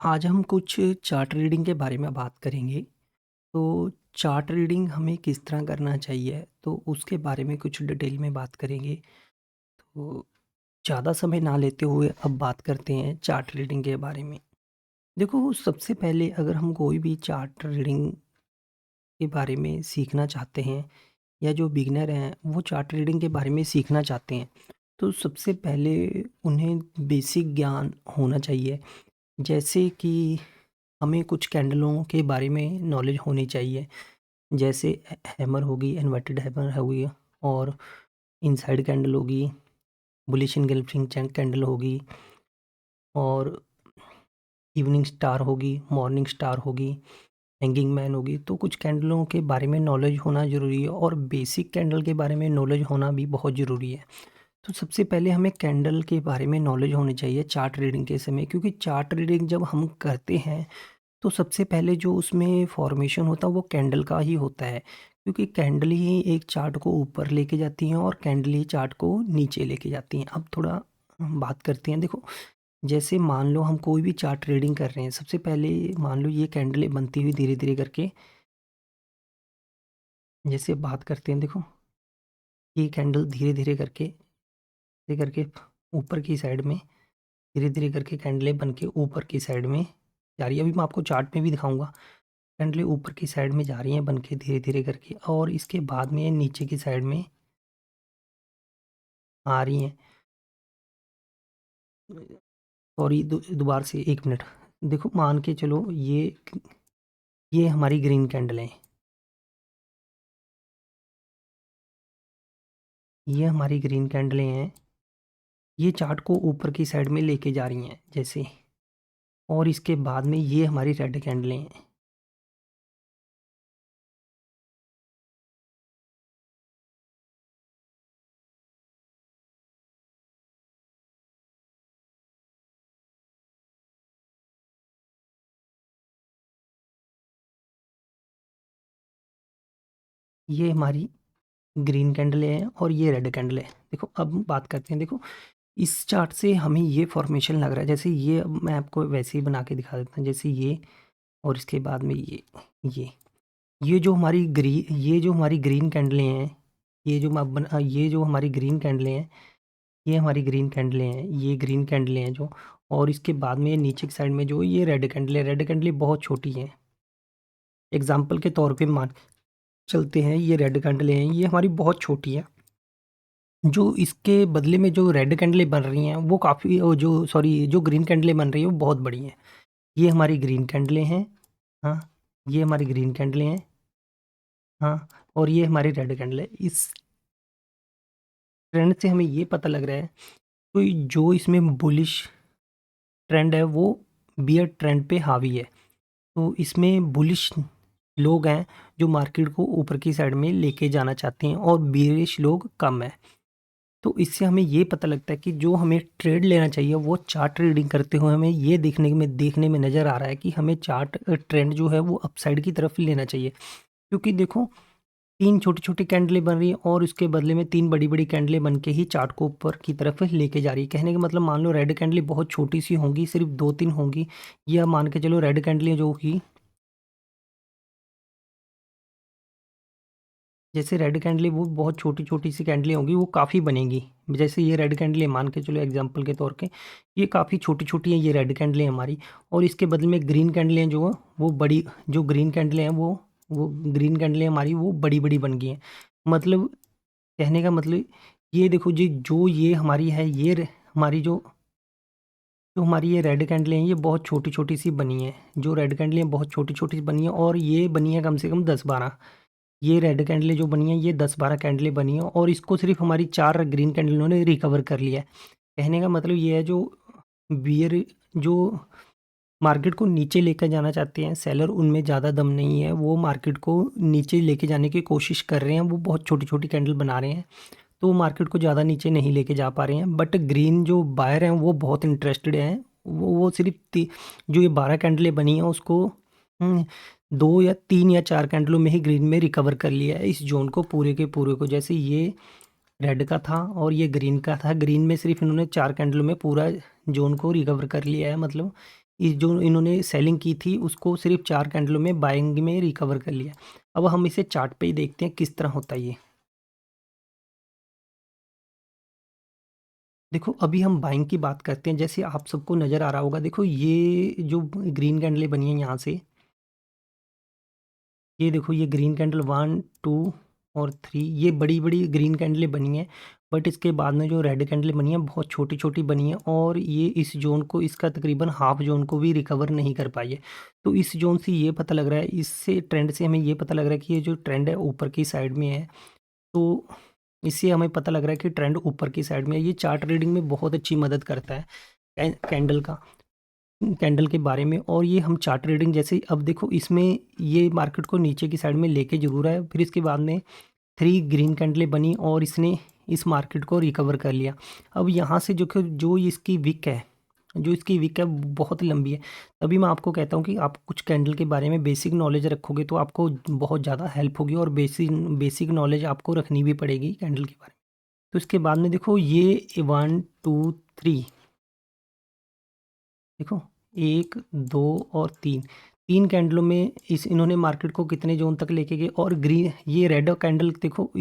आज हम कुछ चार्ट रीडिंग के बारे में बात करेंगे। तो चार्ट रीडिंग हमें किस तरह करना चाहिए, तो उसके बारे में कुछ डिटेल में बात करेंगे। तो ज़्यादा समय ना लेते हुए अब बात करते हैं चार्ट रीडिंग के बारे में। देखो, सबसे पहले अगर हम कोई भी चार्ट रीडिंग के बारे में सीखना चाहते हैं या जो बिगिनर हैं वो चार्ट रीडिंग के बारे में सीखना चाहते हैं, तो सबसे पहले उन्हें बेसिक ज्ञान होना चाहिए। जैसे कि हमें कुछ कैंडलों के बारे में नॉलेज होनी चाहिए। जैसे हैमर होगी, इन्वर्टेड हैमर होगी और इनसाइड कैंडल होगी, बुलिश एनगल्फिंग कैंडल होगी और इवनिंग स्टार होगी, मॉर्निंग स्टार होगी, हैंगिंग मैन होगी। तो कुछ कैंडलों के बारे में नॉलेज होना ज़रूरी है और बेसिक कैंडल के बारे में नॉलेज होना भी बहुत ज़रूरी है। तो सबसे पहले हमें कैंडल के बारे में नॉलेज होनी चाहिए चार्ट रीडिंग के समय, क्योंकि चार्ट रीडिंग जब हम करते हैं तो सबसे पहले जो उसमें फॉर्मेशन होता है वो कैंडल का ही होता है, क्योंकि कैंडल ही एक चार्ट को ऊपर लेके जाती हैं और कैंडल ही चार्ट को नीचे लेके जाती हैं। अब थोड़ा बात करते हैं। देखो, जैसे मान लो हम कोई भी चार्ट रीडिंग कर रहे हैं, सबसे पहले मान लो ये कैंडलें बनती हुई धीरे धीरे करके, जैसे बात करते हैं। देखो, ये कैंडल धीरे धीरे करके ऊपर की साइड में, धीरे धीरे करके कैंडलें बन के ऊपर की साइड में जा रही है। अभी मैं आपको चार्ट में भी दिखाऊंगा। कैंडलें ऊपर की साइड में जा रही हैं बन के धीरे धीरे करके, और इसके बाद में ये नीचे की साइड में आ रही हैं। सॉरी, दोबारा से 1 मिनट। देखो, मान के चलो ये हमारी ग्रीन कैंडल है, ये हमारी ग्रीन कैंडलें हैं। ये चार्ट को ऊपर की साइड में लेके जा रही हैं जैसे, और इसके बाद में ये हमारी रेड कैंडलें हैं। ये हमारी ग्रीन कैंडलें हैं और ये रेड कैंडल है। देखो, अब बात करते हैं। देखो, इस चार्ट से हमें ये फॉर्मेशन लग रहा है। जैसे ये, अब मैं आपको वैसे ही बना के दिखा देता हूँ। जैसे ये, और इसके बाद में ये ये जो हमारी ग्रीन कैंडलें हैं, ये जो हमारी ग्रीन कैंडलें हैं, ये हमारी ग्रीन कैंडलें हैं, ये ग्रीन कैंडलें हैं जो, और इसके बाद में ये नीचे की साइड में जो ये रेड कैंडलें बहुत छोटी हैं। एग्जाम्पल के तौर पे मान चलते हैं, ये रेड कैंडलें हैं, ये हमारी बहुत छोटी हैं। जो इसके बदले में जो रेड कैंडलें बन रही हैं वो काफ़ी, जो सॉरी जो ग्रीन कैंडलें बन रही हैं वो बहुत बड़ी हैं। ये हमारी ग्रीन कैंडलें हैं। हाँ, ये हमारी ग्रीन कैंडलें हैं। हाँ, और ये हमारी रेड कैंडल है। इस ट्रेंड से हमें ये पता लग रहा है, तो जो इसमें बुलिश ट्रेंड है वो बियर ट्रेंड पे हावी है। तो इसमें बुलिश लोग हैं जो मार्केट को ऊपर की साइड में लेके जाना चाहते हैं, और बियरिश लोग कम है। तो इससे हमें ये पता लगता है कि जो हमें ट्रेड लेना चाहिए वो चार्ट रीडिंग करते हुए हमें ये देखने में नज़र आ रहा है कि हमें चार्ट ट्रेंड जो है वो अपसाइड की तरफ लेना चाहिए। क्योंकि देखो, 3 छोटी-छोटी कैंडलें बन रही हैं और उसके बदले में 3 बड़ी-बड़ी कैंडलें बन के ही चार्ट को ऊपर की तरफ लेके जा रही है। कहने का मतलब, मान लो रेड कैंडलें बहुत छोटी-सी होंगी, सिर्फ़ 2-3 होंगी, या मान के चलो रेड कैंडलें जो कि, जैसे रेड कैंडलें वो बहुत छोटी-छोटी सी कैंडलें होंगी, वो काफ़ी बनेंगी। जैसे ये रेड कैंडलें मान के चलो एग्ज़ाम्पल के तौर पे, ये काफ़ी छोटी-छोटी हैं, ये रेड कैंडलें हमारी, और इसके बदले में ग्रीन कैंडलें जो हैं वो बड़ी, जो ग्रीन कैंडलें हैं वो ग्रीन कैंडलें हमारी वो बड़ी-बड़ी बन गई हैं। मतलब, कहने का मतलब, ये देखो जी, जो ये हमारी है, हमारी जो हमारी ये रेड कैंडलें हैं ये बहुत छोटी-छोटी सी बनी हैं। जो रेड कैंडलें बहुत छोटी-छोटी सी बनी हैं, और ये बनी है कम से कम 10-12। ये रेड कैंडलें जो बनी हैं ये 10-12 कैंडलें बनी हैं, और इसको सिर्फ़ हमारी 4 ग्रीन कैंडलों ने रिकवर कर लिया है। कहने का मतलब ये है, जो मार्केट को नीचे लेकर जाना चाहते हैं सेलर, उनमें ज़्यादा दम नहीं है। वो मार्केट को नीचे लेके जाने की कोशिश कर रहे हैं, वो बहुत छोटी-छोटी कैंडल बना रहे हैं, तो मार्केट को ज़्यादा नीचे नहीं लेके जा पा रहे हैं। बट ग्रीन जो बायर हैं वो बहुत इंटरेस्टेड हैं। वो सिर्फ जो ये 12 कैंडलें बनी हैं उसको 2 या 3 या 4 कैंडलों में ही ग्रीन में रिकवर कर लिया है इस जोन को, पूरे के पूरे को। जैसे ये रेड का था और ये ग्रीन का था, ग्रीन में सिर्फ इन्होंने 4 कैंडलों में पूरा जोन को रिकवर कर लिया है। मतलब जो इन्होंने सेलिंग की थी उसको सिर्फ 4 कैंडलों में बाइंग में रिकवर कर लिया। अब हम इसे चार्ट पे ही देखते हैं किस तरह होता है ये। देखो अभी हम बाइंग की बात करते हैं, जैसे आप सबको नज़र आ रहा होगा, देखो ये जो ग्रीन कैंडलें बनी हैं यहाँ से, ये देखो ये ग्रीन कैंडल 1, 2 और 3, ये बड़ी-बड़ी ग्रीन कैंडलें बनी हैं। बट इसके बाद में जो रेड कैंडलें बनी हैं बहुत छोटी-छोटी बनी हैं और ये इस ज़ोन को, इसका तकरीबन हाफ ज़ोन को भी रिकवर नहीं कर पाई है। तो इस ज़ोन से ये पता लग रहा है, इससे ट्रेंड से हमें ये पता लग रहा है कि ये जो ट्रेंड है ऊपर की साइड में है। तो इससे हमें पता लग रहा है कि ट्रेंड ऊपर की साइड में है। ये चार्ट रीडिंग में बहुत अच्छी मदद करता है कैंडल के बारे में। और ये हम चार्ट रीडिंग जैसे अब देखो इसमें ये मार्केट को नीचे की साइड में लेके ज़रूर आया, फिर इसके बाद में 3 ग्रीन कैंडलें बनी और इसने इस मार्केट को रिकवर कर लिया। अब यहाँ से जो इसकी विक है, बहुत लंबी है। तभी मैं आपको कहता हूँ कि आप कुछ कैंडल के बारे में बेसिक नॉलेज रखोगे तो आपको बहुत ज़्यादा हेल्प होगी, और बेसिक नॉलेज आपको रखनी भी पड़ेगी कैंडल के बारे में। तो इसके बाद में देखो ये 1, 2, 3, देखो 1, 2 और 3, 3 कैंडलों में इन्होंने मार्केट को कितने ज़ोन तक लेके गए। और ग्रीन ये रेड कैंडल देखो,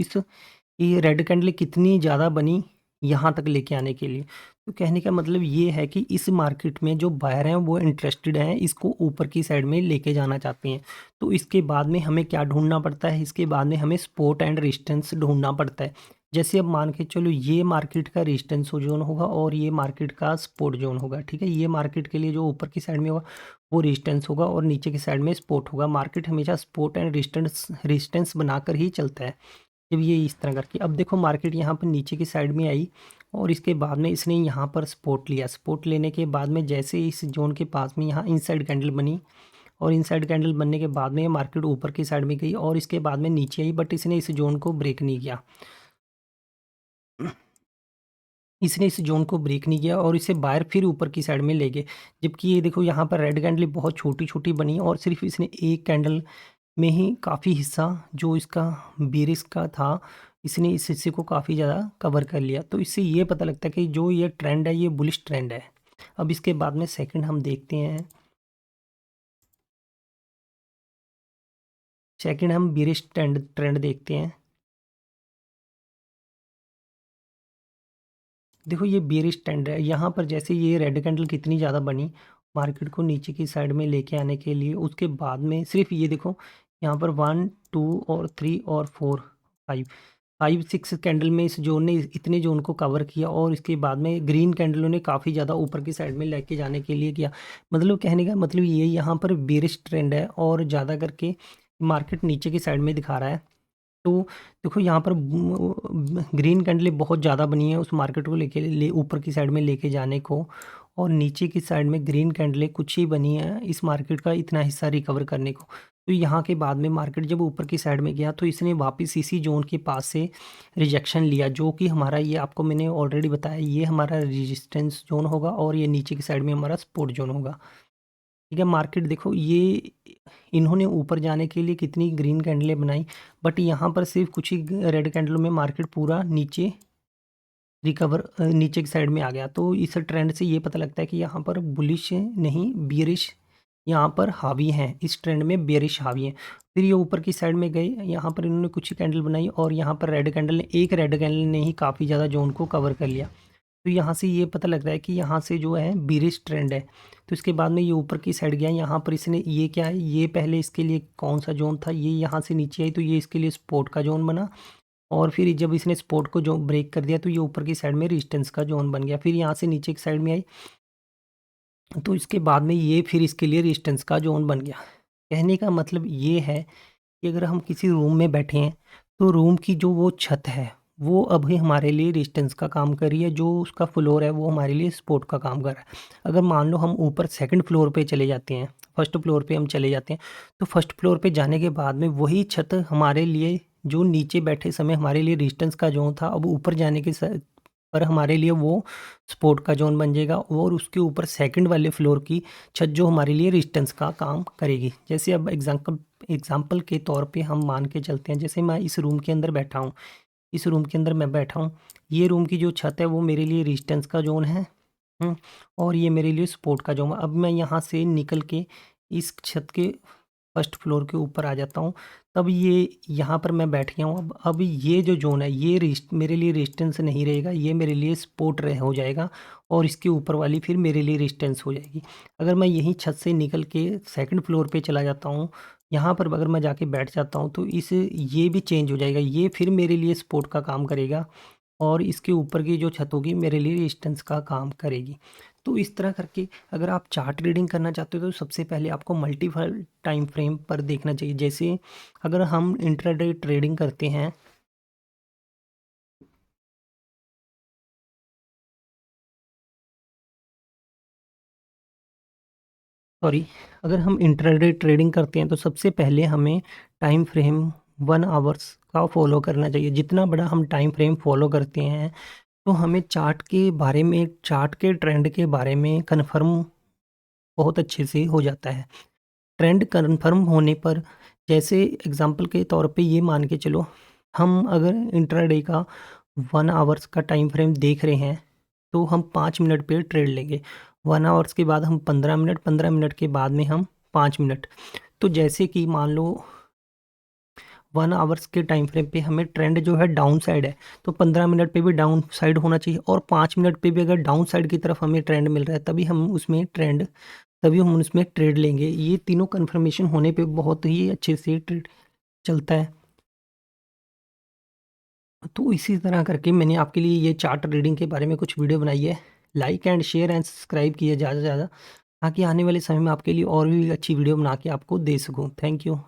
ये रेड कैंडल कितनी ज़्यादा बनी यहाँ तक लेके आने के लिए। तो कहने का मतलब ये है कि इस मार्केट में जो बायर हैं वो इंटरेस्टेड हैं, इसको ऊपर की साइड में लेके जाना चाहते हैं। तो इसके बाद में हमें क्या ढूंढना पड़ता है, इसके बाद में हमें सपोर्ट एंड रेजिस्टेंस ढूंढना पड़ता है। जैसे अब मान के चलो ये मार्केट का रेजिस्टेंस जोन होगा और ये मार्केट का सपोर्ट जोन होगा, ठीक है। ये मार्केट के लिए जो ऊपर की साइड में होगा वो रेजिस्टेंस होगा और नीचे की साइड में सपोर्ट होगा। मार्केट हमेशा सपोर्ट एंड रेजिस्टेंस बनाकर ही चलता है। जब ये इस तरह करके, अब देखो मार्केट यहाँ पर नीचे की साइड में आई और इसके बाद में इसने यहाँ पर सपोर्ट लिया। सपोर्ट लेने के बाद में जैसे इस जोन के पास में यहाँ इनसाइड कैंडल बनी, और इनसाइड कैंडल बनने के बाद में मार्केट ऊपर की साइड में गई और इसके बाद में नीचे आई, बट इसने इस जोन को ब्रेक नहीं किया। इसने इस जोन को ब्रेक नहीं किया और इसे बाहर फिर ऊपर की साइड में ले गए। जबकि ये देखो यहाँ पर रेड कैंडल बहुत छोटी-छोटी बनी और सिर्फ इसने एक कैंडल में ही काफ़ी हिस्सा जो इसका बेरिश का था, इसने इस हिस्से को काफ़ी ज़्यादा कवर कर लिया। तो इससे ये पता लगता है कि जो ये ट्रेंड है ये बुलिश ट्रेंड है। अब इसके बाद में सेकंड हम देखते हैं, सेकंड हम बेरिश ट्रेंड ट्रेंड देखते हैं। देखो ये बेयरिश ट्रेंड है, यहाँ पर जैसे ये रेड कैंडल कितनी ज़्यादा बनी मार्केट को नीचे की साइड में लेके आने के लिए। उसके बाद में सिर्फ ये देखो यहाँ पर 1, 2 और 3 और 4, 5, 5, 6 कैंडल में इस जोन ने इतने जोन को कवर किया और इसके बाद में ग्रीन कैंडलों ने काफ़ी ज़्यादा ऊपर की साइड में लेके जाने के लिए किया। मतलब कहने का मतलब ये यहाँ पर बेयरिश ट्रेंड है और ज़्यादा करके मार्केट नीचे की साइड में दिखा रहा है। तो देखो यहाँ पर ग्रीन कैंडलें बहुत ज़्यादा बनी हैं उस मार्केट को ले ऊपर की साइड में लेके जाने को, और नीचे की साइड में ग्रीन कैंडलें कुछ ही बनी हैं इस मार्केट का इतना हिस्सा रिकवर करने को। तो यहाँ के बाद में मार्केट जब ऊपर की साइड में गया तो इसने वापस इसी जोन के पास से रिजेक्शन लिया, जो कि हमारा, ये आपको मैंने ऑलरेडी बताया, ये हमारा रेजिस्टेंस जोन होगा और ये नीचे की साइड में हमारा सपोर्ट जोन होगा। ठीक है, मार्केट देखो ये इन्होंने ऊपर जाने के लिए कितनी ग्रीन कैंडलें बनाई, बट यहाँ पर सिर्फ कुछ ही रेड कैंडलों में मार्केट पूरा नीचे नीचे की साइड में आ गया। तो इस ट्रेंड से ये पता लगता है कि यहाँ पर बुलिश नहीं बियरिश यहाँ पर हावी हैं, इस ट्रेंड में बियरिश हावी हैं। फिर ये ऊपर की साइड में गए, यहाँ पर इन्होंने कुछ ही कैंडल बनाई और यहाँ पर एक रेड कैंडल ने ही काफ़ी ज़्यादा जोन को कवर कर लिया। तो यहाँ से ये पता लग रहा है कि यहाँ से जो है बियरिश ट्रेंड है। तो इसके बाद में ये ऊपर की साइड गया, यहाँ पर इसने ये क्या है, ये पहले इसके लिए कौन सा जोन था, ये यहाँ से नीचे आई तो ये इसके लिए सपोर्ट का जोन बना, और फिर जब इसने सपोर्ट को जो ब्रेक कर दिया तो ये ऊपर की साइड में रेजिस्टेंस का जोन बन गया। फिर यहाँ से नीचे की साइड में आई तो इसके बाद में ये फिर इसके लिए रेजिस्टेंस का जोन बन गया। कहने का मतलब ये है कि अगर हम किसी रूम में बैठे हैं तो रूम की जो वो छत है वो अभी हमारे लिए रेजिस्टेंस का काम कर रही है, जो उसका फ्लोर है वो हमारे लिए सपोर्ट का काम कर रहा है। अगर मान लो हम ऊपर सेकंड फ्लोर पे चले जाते हैं, फर्स्ट फ्लोर पे हम चले जाते हैं, तो फर्स्ट फ्लोर पे जाने के बाद में वही छत हमारे लिए, जो नीचे बैठे समय हमारे लिए रेजिस्टेंस का जोन था, अब ऊपर जाने के पर हमारे लिए वो सपोर्ट का जोन बन जाएगा, और उसके ऊपर सेकंड वाले फ्लोर की छत जो हमारे लिए रेजिस्टेंस का काम करेगी। जैसे अब एग्जांपल के तौर पे हम मान के चलते हैं, जैसे मैं इस रूम के अंदर बैठा हूँ, इस रूम के अंदर मैं बैठा हूँ, ये रूम की जो छत है वो मेरे लिए रेजिस्टेंस का जोन है, हुँ, और ये मेरे लिए सपोर्ट का ज़ोन है। अब मैं यहाँ से निकल के इस छत के फर्स्ट फ्लोर के ऊपर आ जाता हूँ, तब ये यहाँ पर मैं बैठ गया हूँ। अब ये जो ज़ोन है, ये मेरे लिए रेजिस्टेंस नहीं रहेगा, ये मेरे लिए सपोर्ट रह हो जाएगा और इसके ऊपर वाली फिर मेरे लिए रेजिस्टेंस हो जाएगी। अगर मैं यहीं छत से निकल के सेकंड फ्लोर पे चला जाता हूँ, यहाँ पर अगर मैं जाके बैठ जाता हूँ, तो ये भी चेंज हो जाएगा, ये फिर मेरे लिए सपोर्ट का काम करेगा और इसके ऊपर की जो छत होगी मेरे लिए रेजिस्टेंस का काम करेगी। तो इस तरह करके अगर आप चार्ट रीडिंग करना चाहते हो तो सबसे पहले आपको मल्टीपल टाइम फ्रेम पर देखना चाहिए। जैसे अगर हम इंट्राडे ट्रेडिंग करते हैं, सॉरी, अगर हम इंट्राडे ट्रेडिंग करते हैं तो सबसे पहले हमें टाइम फ्रेम 1 आवर्स का फॉलो करना चाहिए। जितना बड़ा हम टाइम फ्रेम फॉलो करते हैं तो हमें चार्ट के बारे में, चार्ट के ट्रेंड के बारे में कन्फर्म बहुत अच्छे से हो जाता है। ट्रेंड कन्फर्म होने पर, जैसे एग्जांपल के तौर पे ये मान के चलो, हम अगर इंट्राडे का 1 आवर्स का टाइम फ्रेम देख रहे हैं, तो हम 5 मिनट पे ट्रेड लेंगे। 1 आवर्स के बाद हम 15 मिनट, 15 मिनट के बाद में हम 5 मिनट। तो जैसे कि मान लो 1 आवर्स के टाइम फ्रेम पे हमें ट्रेंड जो है डाउन साइड है, तो 15 मिनट पे भी डाउन साइड होना चाहिए और 5 मिनट पे भी अगर डाउन साइड की तरफ हमें ट्रेंड मिल रहा है, तभी हम उसमें ट्रेड लेंगे। ये तीनों कन्फर्मेशन होने पे बहुत ही अच्छे से ट्रेड चलता है। तो इसी तरह करके मैंने आपके लिए ये चार्ट रीडिंग के बारे में कुछ वीडियो बनाई है। Like and share and subscribe कीजिए ज़्यादा से ज़्यादा, ताकि आने वाले समय में आपके लिए और भी अच्छी वीडियो बना के आपको दे सकूँ। Thank you.